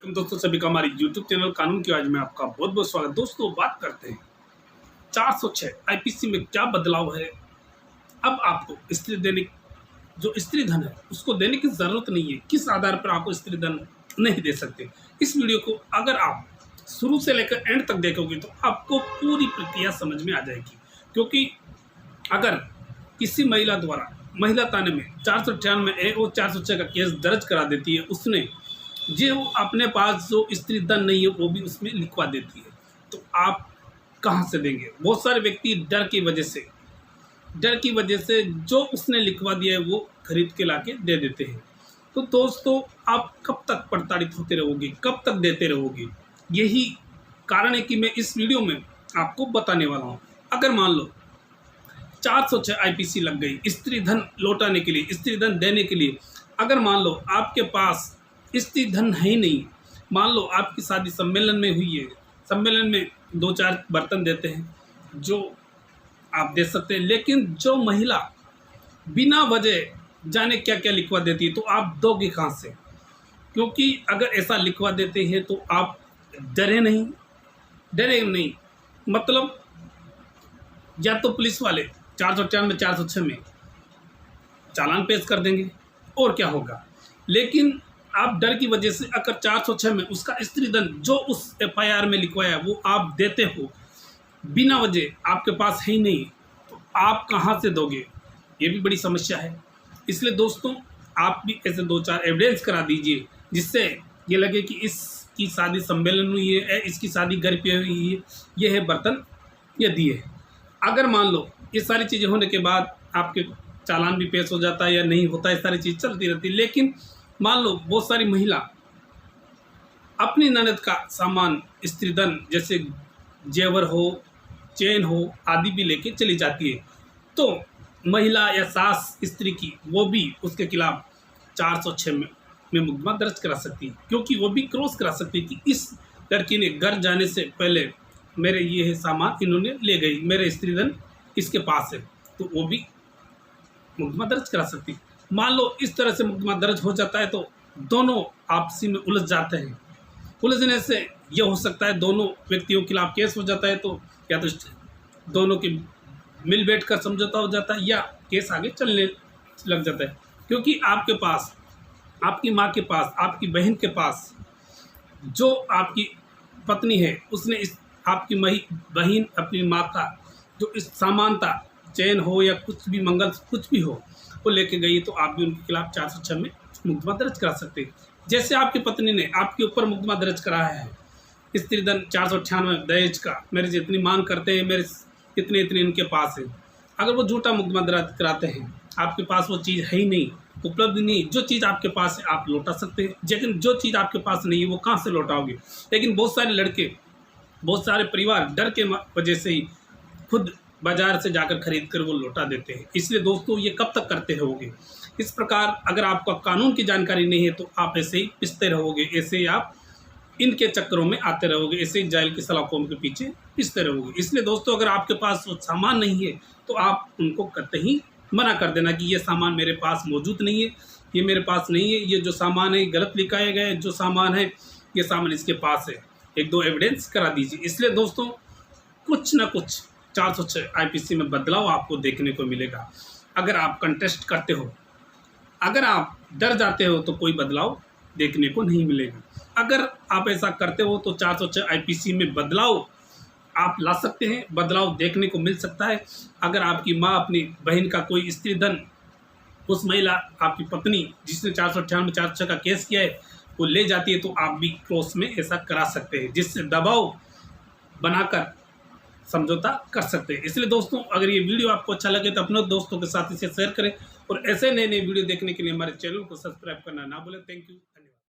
दोस्तों सभी का हमारी YouTube चैनल कानून की आवाज में आपका बहुत बहुत स्वागत। दोस्तों बात करते हैं 406 आईपीसी में क्या बदलाव है। अब आपको स्त्री देने जो स्त्री धन है उसको देने की ज़रूरत नहीं है। किस आधार पर आपको स्त्री धन नहीं दे सकते, इस वीडियो को अगर आप शुरू से लेकर एंड तक देखोगे तो आपको पूरी प्रक्रिया समझ में आ जाएगी। क्योंकि अगर किसी महिला द्वारा महिला थाने में 498A और 406 का केस दर्ज करा देती है, उसने जो अपने पास जो स्त्री धन नहीं है वो भी उसमें लिखवा देती है, तो आप कहाँ से देंगे। बहुत सारे व्यक्ति डर की वजह से जो उसने लिखवा दिया है वो खरीद के लाके दे देते हैं। तो दोस्तों आप कब तक प्रताड़ित होते रहोगे, कब तक देते रहोगे। यही कारण है कि मैं इस वीडियो में आपको बताने वाला हूँ। अगर मान लो 406 आईपीसी लग गई स्त्री धन लौटाने के लिए, स्त्री धन देने के लिए। अगर मान लो आपके पास स्त्री धन है ही नहीं, मान लो आपकी शादी सम्मेलन में हुई है, सम्मेलन में 2-4 बर्तन देते हैं जो आप दे सकते हैं, लेकिन जो महिला बिना वजह जाने क्या क्या लिखवा देती है तो आप दोगे कहाँ से। क्योंकि अगर ऐसा लिखवा देते हैं तो आप डरे नहीं, मतलब या तो पुलिस वाले 406 में चालान पेश कर देंगे और क्या होगा। लेकिन आप डर की वजह से अगर 406 में उसका स्त्री धन जो उस एफआईआर में लिखवाया वो आप देते हो बिना वजह, आपके पास है ही नहीं, तो आप कहाँ से दोगे, ये भी बड़ी समस्या है। इसलिए दोस्तों आप भी ऐसे 2-4 एविडेंस करा दीजिए जिससे ये लगे कि इसकी शादी सम्मेलन हुई है, इसकी शादी घर पे हुई है, ये है बर्तन, ये दिए। अगर मान लो ये सारी चीज़ें होने के बाद आपके चालान भी पेश हो जाता है या नहीं होता है, सारी चीज़ चलती रहती है। लेकिन मान लो बहुत सारी महिला अपनी ननद का सामान स्त्री धन जैसे जेवर हो, चेन हो आदि भी लेके चली जाती है, तो महिला या सास स्त्री की वो भी उसके खिलाफ 406 में मुकदमा दर्ज करा सकती है। क्योंकि वो भी क्रॉस करा सकती है कि इस लड़की ने घर जाने से पहले मेरे ये है सामान इन्होंने ले गई, मेरे स्त्री धन इसके पास है, तो वो भी मुकदमा दर्ज करा सकती है। मान लो इस तरह से मुकदमा दर्ज हो जाता है तो दोनों आपसी में उलझ जाते हैं। उलझने से यह हो सकता है दोनों व्यक्तियों के खिलाफ केस हो जाता है, तो या तो दोनों के मिल बैठ कर समझौता हो जाता है या केस आगे चलने लग जाता है। क्योंकि आपके पास, आपकी माँ के पास, आपकी बहन के पास जो आपकी पत्नी है उसने इस आपकी बहन अपनी माँ का जो इस सामान था, चैन हो या कुछ भी मंगल कुछ भी हो, वो लेके गई, तो आप भी उनके खिलाफ 406 में मुकदमा दर्ज करा सकते हैं। जैसे आपकी पत्नी ने आपके ऊपर मुकदमा दर्ज कराया है स्त्री धन 498 दहेज का, मेरे जितनी मांग करते हैं मेरे इतने इनके पास है। अगर वो झूठा मुकदमा दर्ज कराते हैं, आपके पास वो चीज़ है ही नहीं, उपलब्ध नहीं, जो चीज़ आपके पास है आप लौटा सकते हैं, लेकिन जो चीज़ आपके पास नहीं है वो कहाँ से लौटाओगे। लेकिन बहुत सारे लड़के, बहुत सारे परिवार डर के वजह से ही खुद बाजार से जाकर खरीद कर वो लौटा देते हैं। इसलिए दोस्तों ये कब तक करते रहोगे। इस प्रकार अगर आपको कानून की जानकारी नहीं है तो आप ऐसे ही पिसते रहोगे, ऐसे ही आप इनके चक्करों में आते रहोगे, ऐसे ही जाइल की सलाखों के पीछे पिसते रहोगे। इसलिए दोस्तों अगर आपके पास वो सामान नहीं है तो आप उनको करते ही मना कर देना कि ये सामान मेरे पास मौजूद नहीं है, ये मेरे पास नहीं है, ये जो सामान है गलत लिखाया गया है, जो सामान है ये सामान इसके पास है, 1-2 एविडेंस करा दीजिए। इसलिए दोस्तों कुछ ना कुछ 406 आईपीसी में बदलाव आपको देखने को मिलेगा। अगर आप कंटेस्ट करते हो, अगर आप डर जाते हो तो कोई बदलाव देखने को नहीं मिलेगा। अगर आप ऐसा करते हो तो 406 आईपीसी में बदलाव आप ला सकते हैं, बदलाव देखने को मिल सकता है। अगर आपकी माँ अपनी बहन का कोई स्त्री धन उस महिला आपकी पत्नी जिसने 498 का केस किया है वो ले जाती है, तो आप भी क्रॉस में ऐसा करा सकते हैं, जिससे दबाव बनाकर समझौता कर सकते हैं। इसलिए दोस्तों अगर ये वीडियो आपको अच्छा लगे तो अपने दोस्तों के साथ इसे शेयर करें और ऐसे नए वीडियो देखने के लिए हमारे चैनल को सब्सक्राइब करना ना भूलें। Thank you.